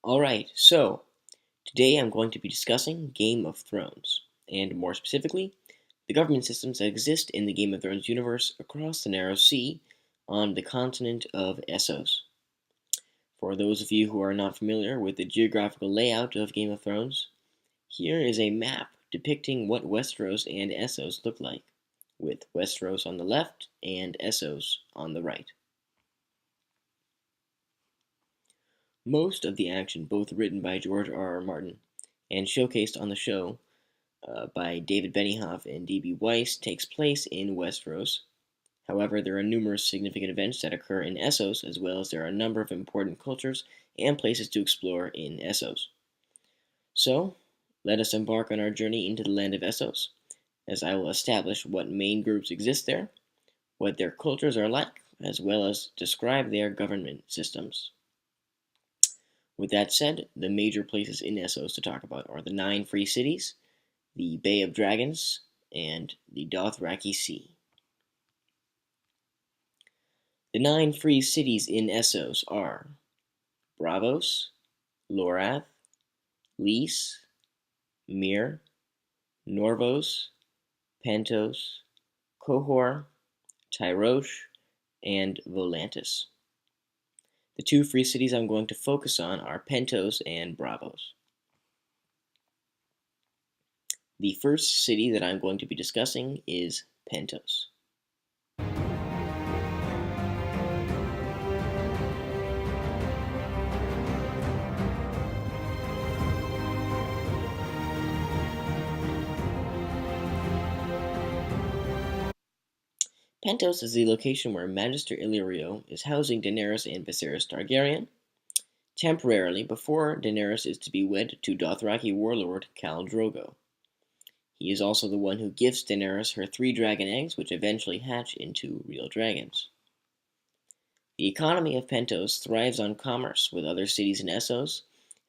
Alright, so today I'm going to be discussing Game of Thrones, and more specifically, the government systems that exist in the Game of Thrones universe across the Narrow Sea on the continent of Essos. For those of you who are not familiar with the geographical layout of Game of Thrones, here is a map depicting what Westeros and Essos look like, with Westeros on the left and Essos on the right. Most of the action, both written by George R. R. Martin and showcased on the show by David Benioff and D.B. Weiss, takes place in Westeros. However, there are numerous significant events that occur in Essos, as well as there are a number of important cultures and places to explore in Essos. So, let us embark on our journey into the land of Essos, as I will establish what main groups exist there, what their cultures are like, as well as describe their government systems. With that said, the major places in Essos to talk about are the 9 free cities, the Bay of Dragons, and the Dothraki Sea. The 9 free cities in Essos are Braavos, Lorath, Lys, Myr, Norvos, Pentos, Qohor, Tyrosh, and Volantis. The 2 free cities I'm going to focus on are Pentos and Braavos. The first city that I'm going to be discussing is Pentos. Pentos is the location where Magister Illyrio is housing Daenerys and Viserys Targaryen, temporarily before Daenerys is to be wed to Dothraki warlord Khal Drogo. He is also the one who gifts Daenerys her 3 dragon eggs, which eventually hatch into real dragons. The economy of Pentos thrives on commerce with other cities in Essos,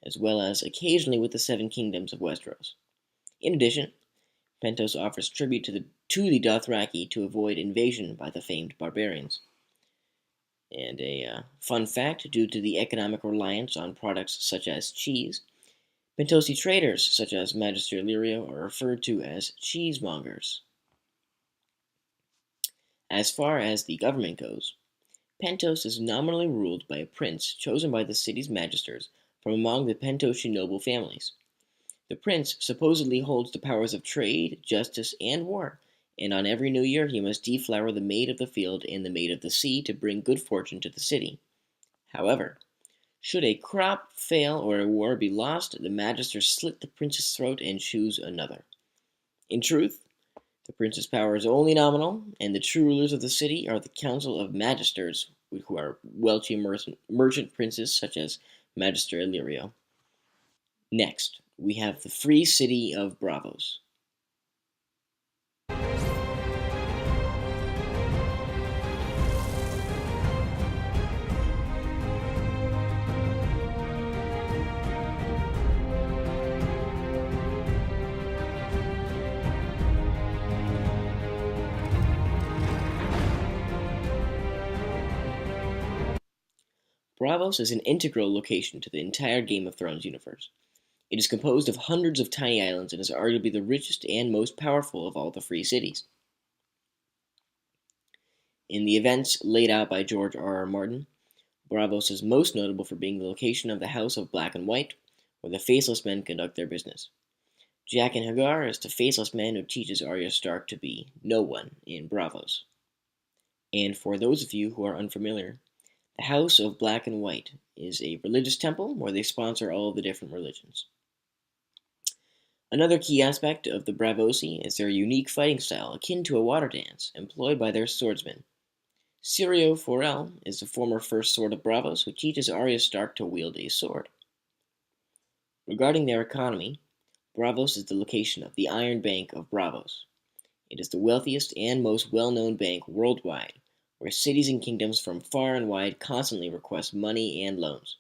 as well as occasionally with the 7 kingdoms of Westeros. In addition, Pentos offers tribute to the Dothraki to avoid invasion by the famed barbarians. And a fun fact, due to the economic reliance on products such as cheese, Pentosi traders, such as Magister Illyrio, are referred to as cheesemongers. As far as the government goes, Pentos is nominally ruled by a prince chosen by the city's magisters from among the Pentosi noble families. The prince supposedly holds the powers of trade, justice, and war, and on every new year he must deflower the maid of the field and the maid of the sea to bring good fortune to the city. However, should a crop fail or a war be lost, the magisters slit the prince's throat and choose another. In truth, the prince's power is only nominal, and the true rulers of the city are the council of magisters, who are wealthy merchant princes such as Magister Illyrio. Next, we have the free city of Braavos. Braavos is an integral location to the entire Game of Thrones universe. It is composed of hundreds of tiny islands and is arguably the richest and most powerful of all the free cities. In the events laid out by George R. R. Martin, Braavos is most notable for being the location of the House of Black and White, where the Faceless Men conduct their business. Jaqen H'ghar is the faceless man who teaches Arya Stark to be no one in Braavos. And for those of you who are unfamiliar, the House of Black and White is a religious temple where they sponsor all of the different religions. Another key aspect of the Braavosi is their unique fighting style, akin to a water dance, employed by their swordsmen. Syrio Forel is the former First Sword of Braavos, who teaches Arya Stark to wield a sword. Regarding their economy, Braavos is the location of the Iron Bank of Braavos. It is the wealthiest and most well-known bank worldwide, where cities and kingdoms from far and wide constantly request money and loans.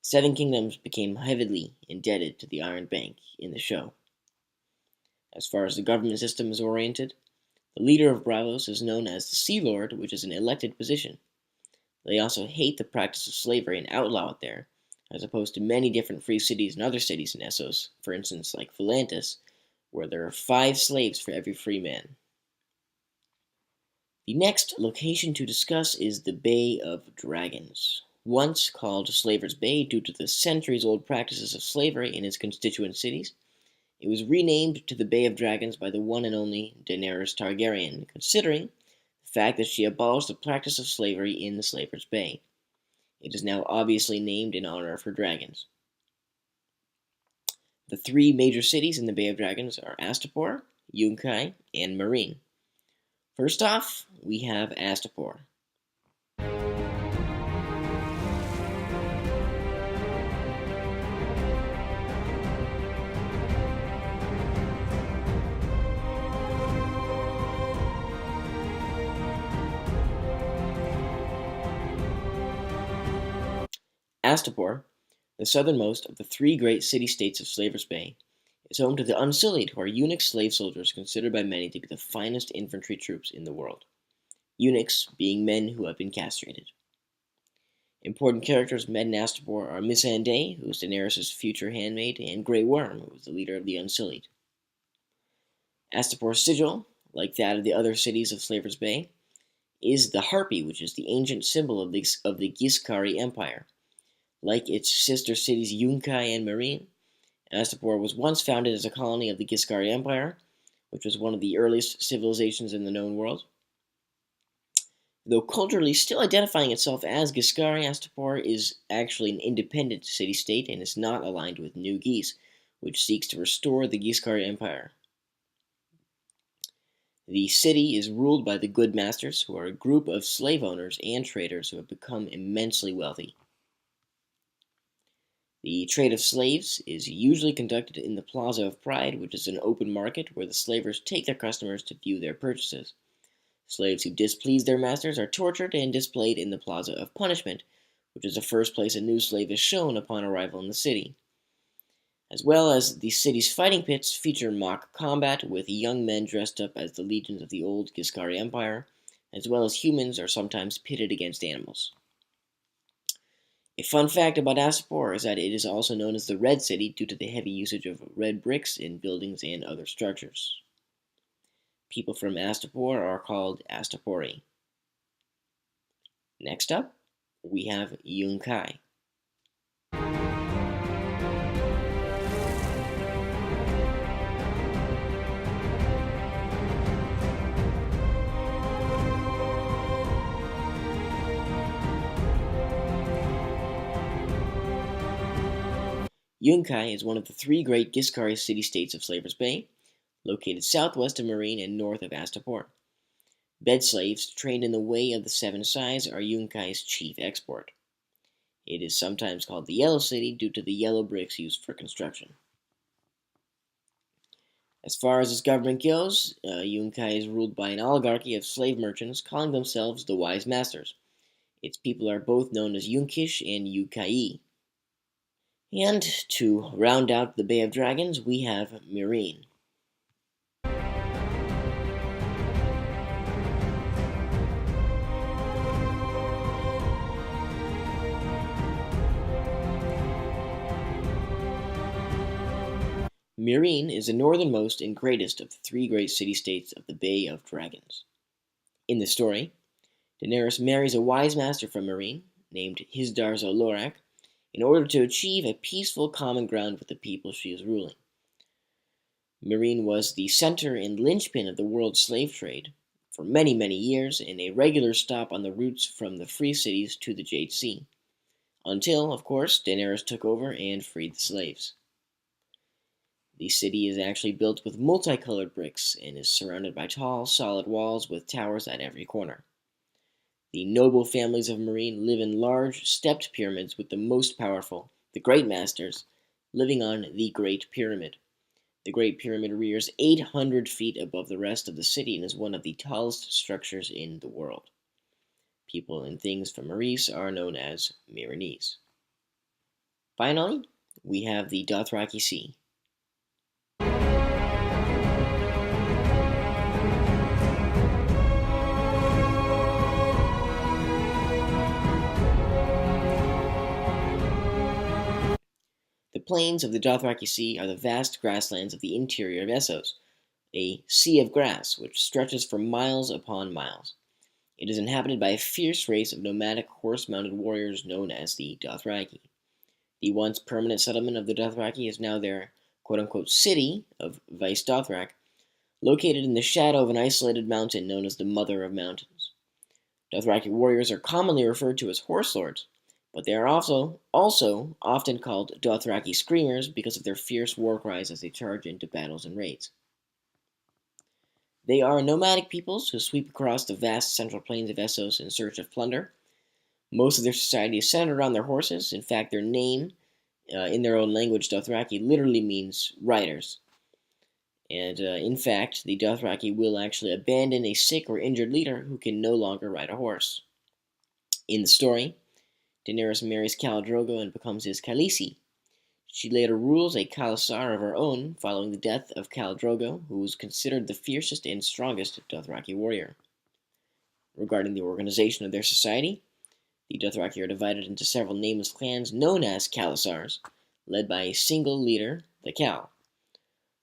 7 kingdoms became heavily indebted to the Iron Bank in the show. As far as the government system is oriented, the leader of Braavos is known as the Sea Lord, which is an elected position. They also hate the practice of slavery and outlaw it there, as opposed to many different free cities and other cities in Essos, for instance, like Volantis, where there are 5 slaves for every free man. The next location to discuss is the Bay of Dragons, once called Slaver's Bay due to the centuries-old practices of slavery in its constituent cities. It was renamed to the Bay of Dragons by the one and only Daenerys Targaryen, considering the fact that she abolished the practice of slavery in the Slaver's Bay. It is now obviously named in honor of her dragons. The 3 major cities in the Bay of Dragons are Astapor, Yunkai, and Meereen. First off, we have Astapor. Astapor, the southernmost of the 3 great city-states of Slaver's Bay, is home to the Unsullied, who are eunuch slave soldiers considered by many to be the finest infantry troops in the world. Eunuchs being men who have been castrated. Important characters met in Astapor are Missandei, who is Daenerys' future handmaid, and Grey Worm, who is the leader of the Unsullied. Astapor's sigil, like that of the other cities of Slaver's Bay, is the harpy, which is the ancient symbol of the Ghiskari Empire. Like its sister cities Yunkai and Meereen, Astapor was once founded as a colony of the Ghiskari Empire, which was one of the earliest civilizations in the known world. Though culturally still identifying itself as Ghiskari, Astapor is actually an independent city-state and is not aligned with New Ghis, which seeks to restore the Ghiskari Empire. The city is ruled by the Good Masters, who are a group of slave owners and traders who have become immensely wealthy. The trade of slaves is usually conducted in the Plaza of Pride, which is an open market where the slavers take their customers to view their purchases. Slaves who displease their masters are tortured and displayed in the Plaza of Punishment, which is the first place a new slave is shown upon arrival in the city. As well as the city's fighting pits feature mock combat with young men dressed up as the legions of the old Ghiskari Empire, as well as humans are sometimes pitted against animals. A fun fact about Astapor is that it is also known as the Red City due to the heavy usage of red bricks in buildings and other structures. People from Astapor are called Astapori. Next up, we have Yunkai. Yunkai is one of the 3 great Ghiskari city-states of Slaver's Bay, located southwest of Meereen and north of Astapor. Bed slaves, trained in the way of the 7 Sais, are Yunkai's chief export. It is sometimes called the Yellow City due to the yellow bricks used for construction. As far as its government goes, Yunkai is ruled by an oligarchy of slave merchants calling themselves the Wise Masters. Its people are both known as Yunkish and Yukai. And to round out the Bay of Dragons, we have Meereen. Meereen is the northernmost and greatest of the 3 great city-states of the Bay of Dragons. In the story, Daenerys marries a wise master from Meereen, named Hizdar Zolorak, in order to achieve a peaceful common ground with the people she is ruling. Meereen was the center and linchpin of the world's slave trade for many, many years, and a regular stop on the routes from the free cities to the Jade Sea, until, of course, Daenerys took over and freed the slaves. The city is actually built with multicolored bricks and is surrounded by tall, solid walls with towers at every corner. The noble families of Meereen live in large, stepped pyramids with the most powerful, the Great Masters, living on the Great Pyramid. The Great Pyramid rears 800 feet above the rest of the city and is one of the tallest structures in the world. People and things from Meereen are known as Meereenese. Finally, we have the Dothraki Sea. plains of the Dothraki Sea are the vast grasslands of the interior of Essos, a sea of grass which stretches for miles upon miles. It is inhabited by a fierce race of nomadic horse-mounted warriors known as the Dothraki. The once permanent settlement of the Dothraki is now their quote-unquote city of Vice Dothrak, located in the shadow of an isolated mountain known as the Mother of Mountains. Dothraki warriors are commonly referred to as horse lords, but they are also often called Dothraki screamers because of their fierce war cries as they charge into battles and raids. They are nomadic peoples who sweep across the vast central plains of Essos in search of plunder. Most of their society is centered around their horses. In fact, their name, in their own language, Dothraki, literally means riders. And in fact, the Dothraki will actually abandon a sick or injured leader who can no longer ride a horse. In the story, Daenerys marries Khal Drogo and becomes his Khaleesi. She later rules a Khalasar of her own following the death of Khal Drogo, who was considered the fiercest and strongest Dothraki warrior. Regarding the organization of their society, the Dothraki are divided into several nameless clans known as Khalasars, led by a single leader, the Khal.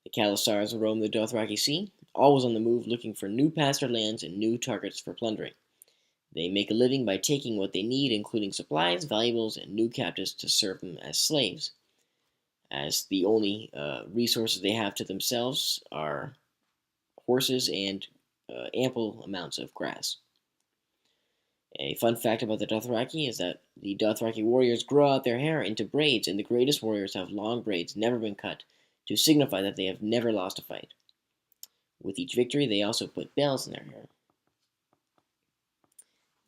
The Khalasars roam the Dothraki Sea, always on the move looking for new pasture lands and new targets for plundering. They make a living by taking what they need, including supplies, valuables, and new captives to serve them as slaves, as the only resources they have to themselves are horses and ample amounts of grass. A fun fact about the Dothraki is that the Dothraki warriors grow out their hair into braids, and the greatest warriors have long braids never been cut, to signify that they have never lost a fight. With each victory, they also put bells in their hair.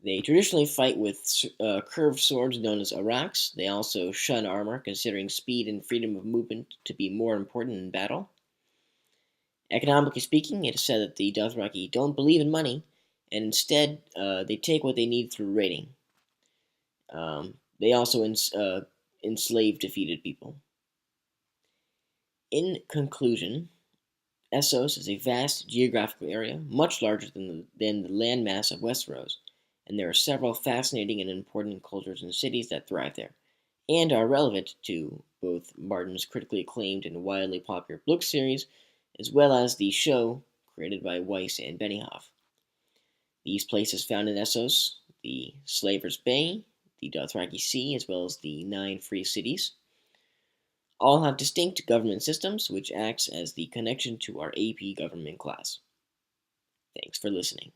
They traditionally fight with curved swords known as araks. They also shun armor, considering speed and freedom of movement to be more important in battle. Economically speaking, it is said that the Dothraki don't believe in money, and instead they take what they need through raiding. They also enslave defeated people. In conclusion, Essos is a vast geographical area, much larger than the landmass of Westeros, and there are several fascinating and important cultures and cities that thrive there, and are relevant to both Martin's critically acclaimed and wildly popular book series, as well as the show created by Weiss and Benioff. These places found in Essos, the Slaver's Bay, the Dothraki Sea, as well as the 9 free cities, all have distinct government systems, which acts as the connection to our AP government class. Thanks for listening.